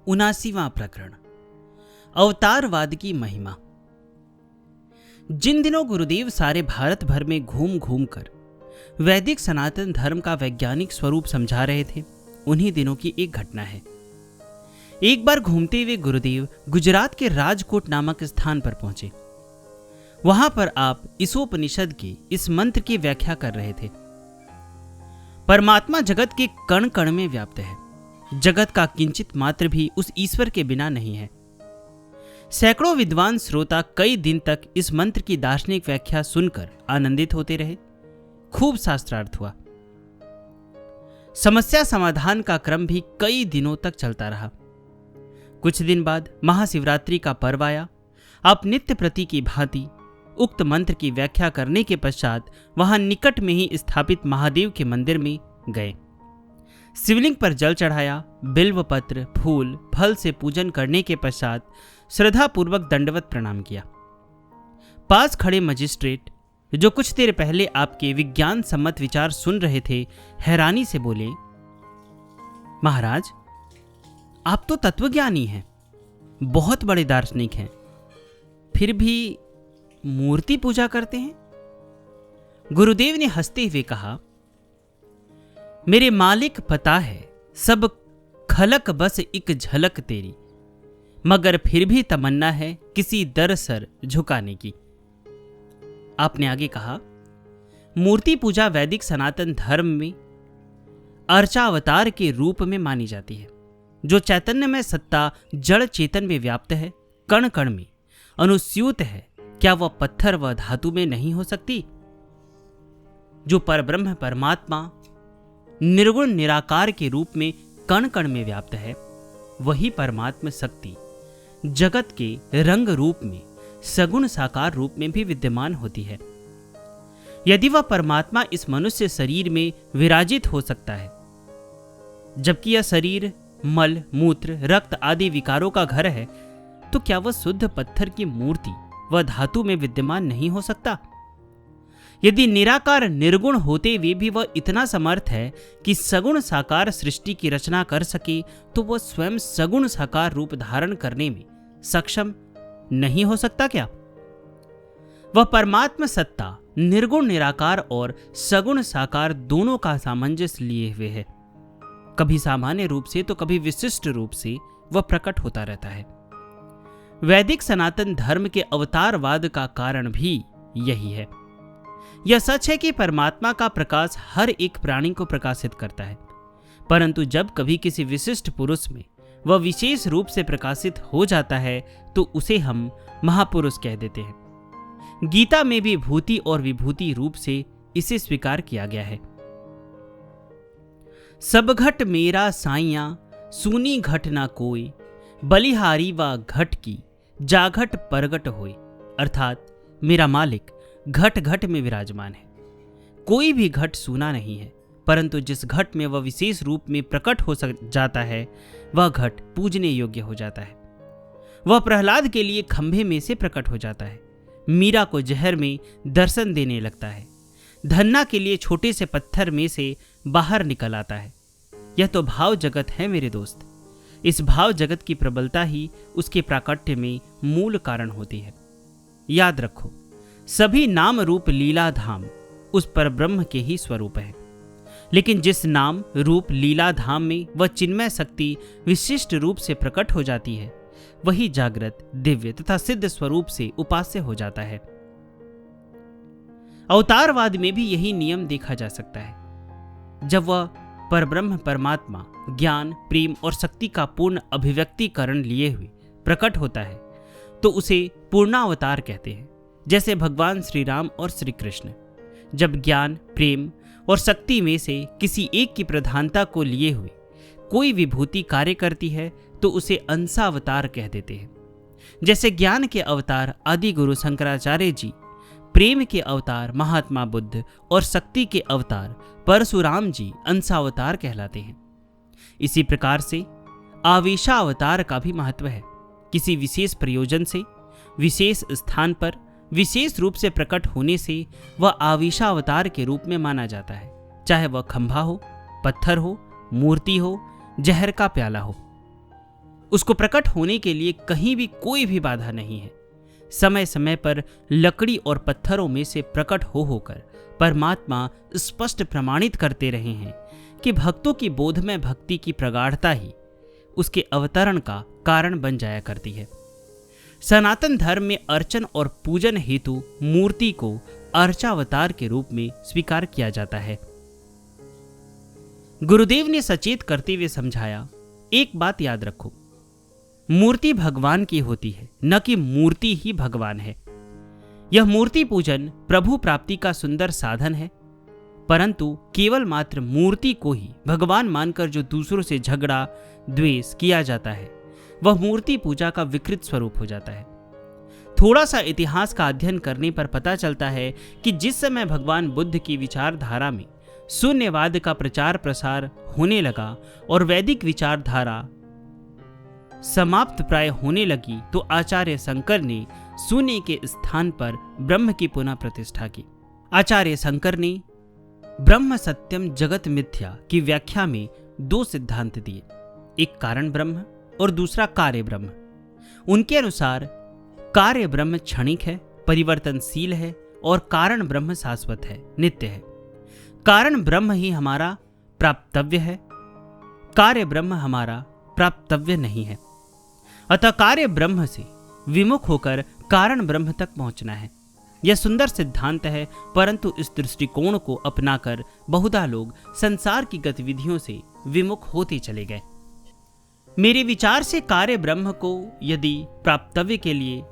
79वां प्रकरण अवतारवाद की महिमा। जिन दिनों गुरुदेव सारे भारत भर में घूम घूम कर वैदिक सनातन धर्म का वैज्ञानिक स्वरूप समझा रहे थे, उन्हीं दिनों की एक घटना है। एक बार घूमते हुए गुरुदेव गुजरात के राजकोट नामक स्थान पर पहुंचे। वहां पर आप ईसोपनिषद के इस मंत्र की व्याख्या कर रहे थे। परमात्मा जगत के कण कण में व्याप्त है। जगत का किंचित मात्र भी उस ईश्वर के बिना नहीं है। सैकड़ों विद्वान श्रोता कई दिन तक इस मंत्र की दार्शनिक व्याख्या सुनकर आनंदित होते रहे। खूब शास्त्रार्थ हुआ। समस्या समाधान का क्रम भी कई दिनों तक चलता रहा। कुछ दिन बाद महाशिवरात्रि का पर्व आया। आप नित्य प्रति की भांति उक्त मंत्र की व्याख्या करने के पश्चात वहां निकट में ही स्थापित महादेव के मंदिर में गए। शिवलिंग पर जल चढ़ाया, बिल्व पत्र, फूल, फल से पूजन करने के पश्चात श्रद्धापूर्वक दंडवत प्रणाम किया। पास खड़े मजिस्ट्रेट, जो कुछ देर पहले आपके विज्ञान सम्मत विचार सुन रहे थे, हैरानी से बोले, महाराज, आप तो तत्वज्ञानी हैं, बहुत बड़े दार्शनिक हैं, फिर भी मूर्ति पूजा करते हैं? गुरुदेव ने हंसते हुए कहा, मेरे मालिक पता है सब खलक बस एक झलक तेरी, मगर फिर भी तमन्ना है किसी दर सर झुकाने की। आपने आगे कहा, मूर्ति पूजा वैदिक सनातन धर्म में अर्चावतार के रूप में मानी जाती है। जो चैतन्य में सत्ता जड़ चेतन में व्याप्त है, कण कण में अनुस्यूत है, क्या वह पत्थर व धातु में नहीं हो सकती? जो परब्रह्म परमात्मा निर्गुण निराकार के रूप में कण कण में व्याप्त है, वही परमात्मा शक्ति जगत के रंग रूप में सगुण साकार रूप में भी विद्यमान होती है। यदि वह परमात्मा इस मनुष्य शरीर में विराजित हो सकता है, जबकि यह शरीर मल, मूत्र, रक्त आदि विकारों का घर है, तो क्या वह शुद्ध पत्थर की मूर्ति व धातु में विद्यमान नहीं हो सकता? यदि निराकार निर्गुण होते हुए भी वह इतना समर्थ है कि सगुण साकार सृष्टि की रचना कर सके, तो वह स्वयं सगुण साकार रूप धारण करने में सक्षम नहीं हो सकता क्या? वह परमात्मा सत्ता निर्गुण निराकार और सगुण साकार दोनों का सामंजस्य लिए हुए है। कभी सामान्य रूप से तो कभी विशिष्ट रूप से वह प्रकट होता रहता है। वैदिक सनातन धर्म के अवतारवाद का कारण भी यही है। यह सच है कि परमात्मा का प्रकाश हर एक प्राणी को प्रकाशित करता है, परंतु जब कभी किसी विशिष्ट पुरुष में वह विशेष रूप से प्रकाशित हो जाता है, तो उसे हम महापुरुष कह देते हैं। गीता में भी भूति और विभूति रूप से इसे स्वीकार किया गया है। सब घट मेरा साइया, सुनी घट ना कोई, बलिहारी व घट की, जाघट परगट होय। अर्थात मेरा मालिक घट घट में विराजमान है। कोई भी घट सूना नहीं है, परंतु जिस घट में वह विशेष रूप में प्रकट हो जाता है, वह घट पूजने योग्य हो जाता है। वह प्रहलाद के लिए खंभे में से प्रकट हो जाता है, मीरा को जहर में दर्शन देने लगता है, धन्ना के लिए छोटे से पत्थर में से बाहर निकल आता है। यह तो भाव जगत है मेरे दोस्त। इस भाव जगत की प्रबलता ही उसके प्राकट्य में मूल कारण होती है। याद रखो, सभी नाम रूप लीला धाम उस परब्रह्म के ही स्वरूप है, लेकिन जिस नाम रूप लीला धाम में वह चिन्मय शक्ति विशिष्ट रूप से प्रकट हो जाती है, वही जागृत, दिव्य तथा सिद्ध स्वरूप से उपास्य हो जाता है। अवतारवाद में भी यही नियम देखा जा सकता है। जब वह परब्रह्म परमात्मा ज्ञान, प्रेम और शक्ति का पूर्ण अभिव्यक्तिकरण लिए हुए प्रकट होता है, तो उसे पूर्णावतार कहते हैं। जैसे भगवान श्री राम और श्री कृष्ण जब ज्ञान, प्रेम और शक्ति में से किसी एक की प्रधानता को लिए हुए कोई विभूति कार्य करती है, तो उसे अंशावतार कह देते हैं। जैसे ज्ञान के अवतार आदि गुरु शंकराचार्य जी, प्रेम के अवतार महात्मा बुद्ध और शक्ति के अवतार परशुराम जी अंशावतार कहलाते हैं। इसी प्रकार से आवेशावतार का भी महत्व है। किसी विशेष प्रयोजन से विशेष स्थान पर विशेष रूप से प्रकट होने से वह आवेशावतार के रूप में माना जाता है, चाहे वह खंभा हो, पत्थर हो, मूर्ति हो, जहर का प्याला हो। उसको प्रकट होने के लिए कहीं भी कोई भी बाधा नहीं है। समय समय पर लकड़ी और पत्थरों में से प्रकट हो होकर परमात्मा स्पष्ट प्रमाणित करते रहे हैं कि भक्तों की बोधमय भक्ति की प्रगाढ़ता ही उसके अवतरण का कारण बन जाया करती है। सनातन धर्म में अर्चन और पूजन हेतु मूर्ति को अर्चावतार के रूप में स्वीकार किया जाता है। गुरुदेव ने सचेत करते हुए समझाया, एक बात याद रखो, मूर्ति भगवान की होती है, न कि मूर्ति ही भगवान है। यह मूर्ति पूजन प्रभु प्राप्ति का सुंदर साधन है, परंतु केवल मात्र मूर्ति को ही भगवान मानकर जो दूसरों से झगड़ा द्वेष किया जाता है, वह मूर्ति पूजा का विकृत स्वरूप हो जाता है। थोड़ा सा इतिहास का अध्ययन करने पर पता चलता है कि जिस समय भगवान बुद्ध की विचारधारा में शून्यवाद का प्रचार प्रसार होने लगा और वैदिक विचारधारा समाप्त प्राय होने लगी, तो आचार्य शंकर ने शून्य के स्थान पर ब्रह्म की पुनः प्रतिष्ठा की। आचार्य शंकर ने ब्रह्म सत्यम जगत मिथ्या की व्याख्या में दो सिद्धांत दिए, एक कारण ब्रह्म और दूसरा कार्य ब्रह्म। उनके अनुसार कार्य ब्रह्म क्षणिक है, परिवर्तनशील है और कारण ब्रह्म शाश्वत है, नित्य है। कारण ब्रह्म ही हमारा प्राप्तव्य है, कार्य ब्रह्म हमारा प्राप्तव्य नहीं है। अतः कार्य ब्रह्म से विमुख होकर कारण ब्रह्म तक पहुंचना है। यह सुंदर सिद्धांत है, परंतु इस दृष्टिकोण को अपनाकर बहुधा लोग संसार की गतिविधियों से विमुख होते चले गए। मेरे विचार से कार्य ब्रह्म को यदि प्राप्तव्य के लिए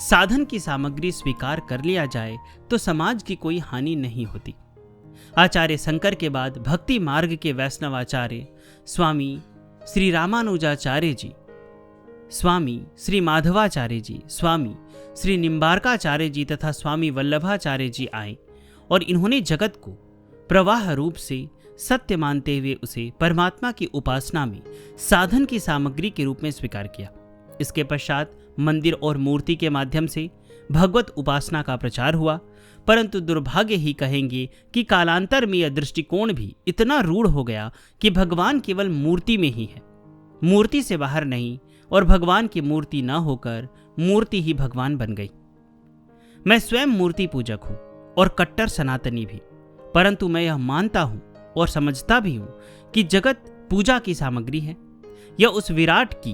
साधन की सामग्री स्वीकार कर लिया जाए तो समाज की कोई हानि नहीं होती। आचार्य शंकर के बाद भक्ति मार्ग के वैष्णवाचार्य स्वामी श्री रामानुजाचार्य जी, स्वामी श्री माधवाचार्य जी, स्वामी श्री निम्बार्काचार्य जी तथा स्वामी वल्लभाचार्य जी आए और इन्होंने जगत को प्रवाह रूप से सत्य मानते हुए उसे परमात्मा की उपासना में साधन की सामग्री के रूप में स्वीकार किया। इसके पश्चात मंदिर और मूर्ति के माध्यम से भगवत उपासना का प्रचार हुआ, परंतु दुर्भाग्य ही कहेंगे कि कालांतर में यह दृष्टिकोण भी इतना रूढ़ हो गया कि भगवान केवल मूर्ति में ही है, मूर्ति से बाहर नहीं, और भगवान की मूर्ति न होकर मूर्ति ही भगवान बन गई। मैं स्वयं मूर्ति पूजक हूं और कट्टर सनातनी भी, परंतु मैं यह मानता हूं और समझता भी हूं कि जगत पूजा की सामग्री है। यह उस विराट की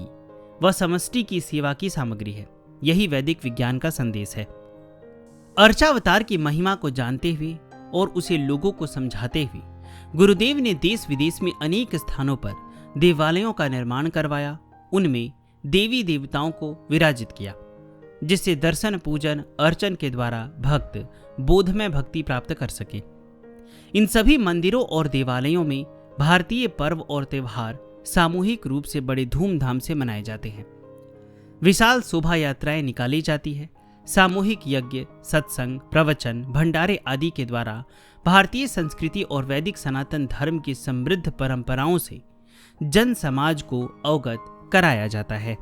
व समष्टि की सेवा की सामग्री है। यही वैदिक विज्ञान का संदेश है। अर्चावतार की महिमा को जानते हुए और उसे लोगों को समझाते हुए गुरुदेव ने देश विदेश में अनेक स्थानों पर देवालयों का निर्माण करवाया, उनमें देवी देवताओं को विराजित किया, जिससे दर्शन पूजन अर्चन के द्वारा भक्त बोधमय भक्ति प्राप्त कर सके। इन सभी मंदिरों और देवालयों में भारतीय पर्व और त्योहार सामूहिक रूप से बड़े धूमधाम से मनाए जाते हैं। विशाल शोभा यात्राएं निकाली जाती है। सामूहिक यज्ञ, सत्संग, प्रवचन, भंडारे आदि के द्वारा भारतीय संस्कृति और वैदिक सनातन धर्म की समृद्ध परंपराओं से जन समाज को अवगत कराया जाता है।